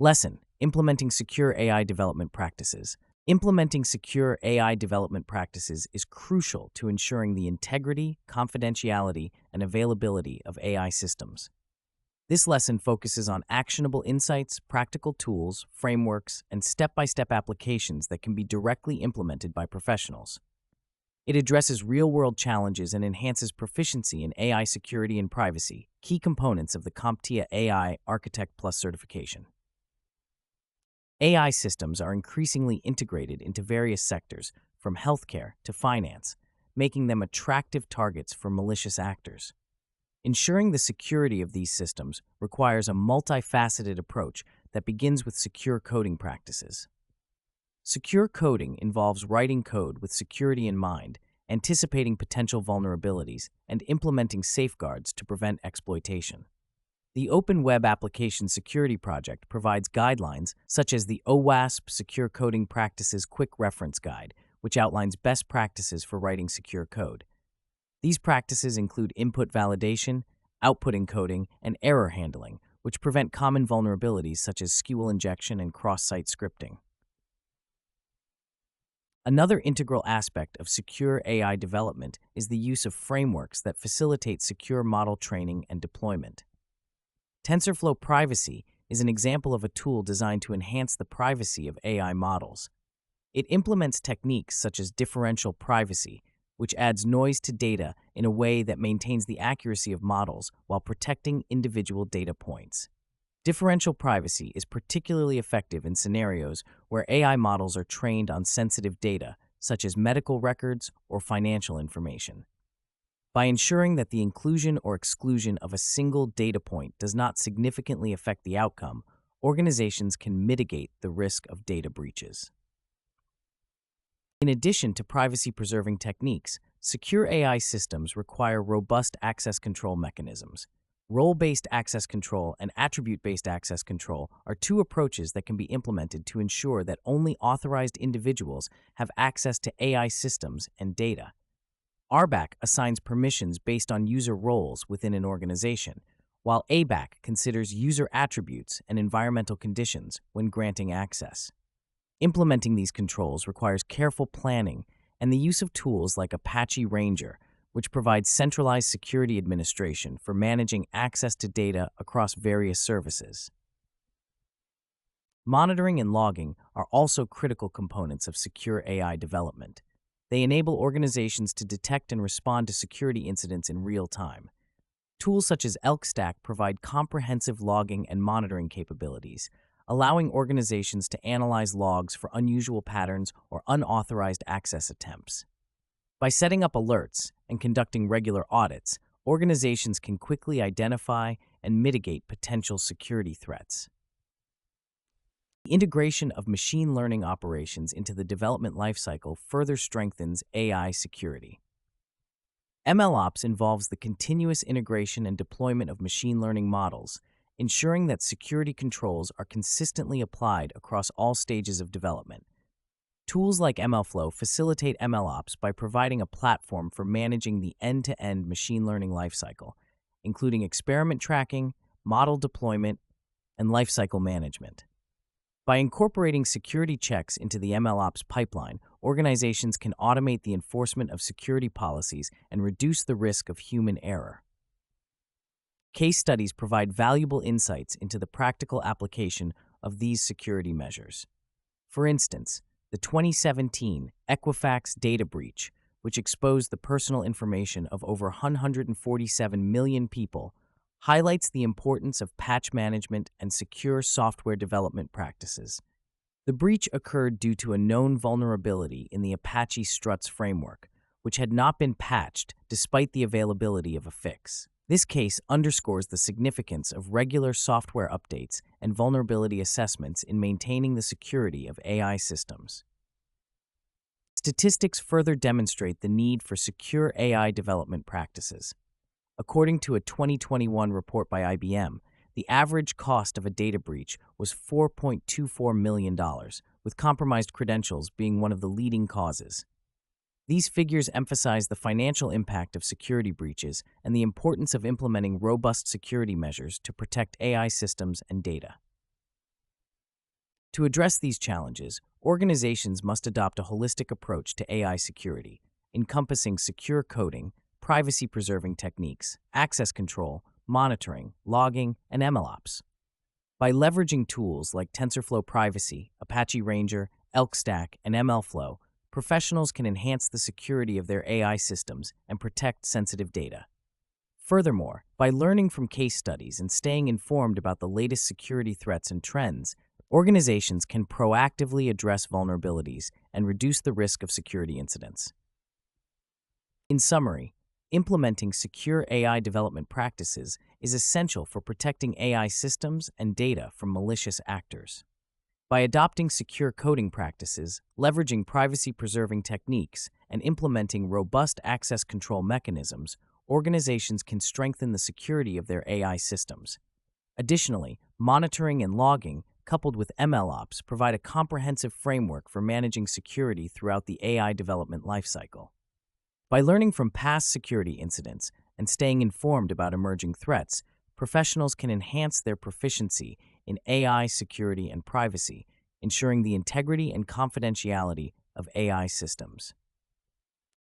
Lesson: Implementing secure AI development practices. Implementing secure AI development practices is crucial to ensuring the integrity, confidentiality, and availability of AI systems. This lesson focuses on actionable insights, practical tools, frameworks, and step-by-step applications that can be directly implemented by professionals. It addresses real-world challenges and enhances proficiency in AI security and privacy, key components of the CompTIA AI Architect Plus certification. AI systems are increasingly integrated into various sectors, from healthcare to finance, making them attractive targets for malicious actors. Ensuring the security of these systems requires a multifaceted approach that begins with secure coding practices. Secure coding involves writing code with security in mind, anticipating potential vulnerabilities, and implementing safeguards to prevent exploitation. The Open Web Application Security Project provides guidelines such as the OWASP Secure Coding Practices Quick Reference Guide, which outlines best practices for writing secure code. These practices include input validation, output encoding, and error handling, which prevent common vulnerabilities such as SQL injection and cross-site scripting. Another integral aspect of secure AI development is the use of frameworks that facilitate secure model training and deployment. TensorFlow Privacy is an example of a tool designed to enhance the privacy of AI models. It implements techniques such as differential privacy, which adds noise to data in a way that maintains the accuracy of models while protecting individual data points. Differential privacy is particularly effective in scenarios where AI models are trained on sensitive data, such as medical records or financial information. By ensuring that the inclusion or exclusion of a single data point does not significantly affect the outcome, organizations can mitigate the risk of data breaches. In addition to privacy-preserving techniques, secure AI systems require robust access control mechanisms. Role-based access control and attribute-based access control are two approaches that can be implemented to ensure that only authorized individuals have access to AI systems and data. RBAC assigns permissions based on user roles within an organization, while ABAC considers user attributes and environmental conditions when granting access. Implementing these controls requires careful planning and the use of tools like Apache Ranger, which provides centralized security administration for managing access to data across various services. Monitoring and logging are also critical components of secure AI development. They enable organizations to detect and respond to security incidents in real time. Tools such as ElkStack provide comprehensive logging and monitoring capabilities, allowing organizations to analyze logs for unusual patterns or unauthorized access attempts. By setting up alerts and conducting regular audits, organizations can quickly identify and mitigate potential security threats. The integration of machine learning operations into the development lifecycle further strengthens AI security. MLOps involves the continuous integration and deployment of machine learning models, ensuring that security controls are consistently applied across all stages of development. Tools like MLflow facilitate MLOps by providing a platform for managing the end-to-end machine learning lifecycle, including experiment tracking, model deployment, and lifecycle management. By incorporating security checks into the MLOps pipeline, organizations can automate the enforcement of security policies and reduce the risk of human error. Case studies provide valuable insights into the practical application of these security measures. For instance, the 2017 Equifax data breach, which exposed the personal information of over 147 million people, highlights the importance of patch management and secure software development practices. The breach occurred due to a known vulnerability in the Apache Struts framework, which had not been patched despite the availability of a fix. This case underscores the significance of regular software updates and vulnerability assessments in maintaining the security of AI systems. Statistics further demonstrate the need for secure AI development practices. According to a 2021 report by IBM, the average cost of a data breach was $4.24 million, with compromised credentials being one of the leading causes. These figures emphasize the financial impact of security breaches and the importance of implementing robust security measures to protect AI systems and data. To address these challenges, organizations must adopt a holistic approach to AI security, encompassing secure coding, privacy-preserving techniques, access control, monitoring, logging, and MLOps. By leveraging tools like TensorFlow Privacy, Apache Ranger, ElkStack, and MLflow, professionals can enhance the security of their AI systems and protect sensitive data. Furthermore, by learning from case studies and staying informed about the latest security threats and trends, organizations can proactively address vulnerabilities and reduce the risk of security incidents. In summary, implementing secure AI development practices is essential for protecting AI systems and data from malicious actors. By adopting secure coding practices, leveraging privacy-preserving techniques, and implementing robust access control mechanisms, organizations can strengthen the security of their AI systems. Additionally, monitoring and logging, coupled with MLOps, provide a comprehensive framework for managing security throughout the AI development lifecycle. By learning from past security incidents and staying informed about emerging threats, professionals can enhance their proficiency in AI security and privacy, ensuring the integrity and confidentiality of AI systems.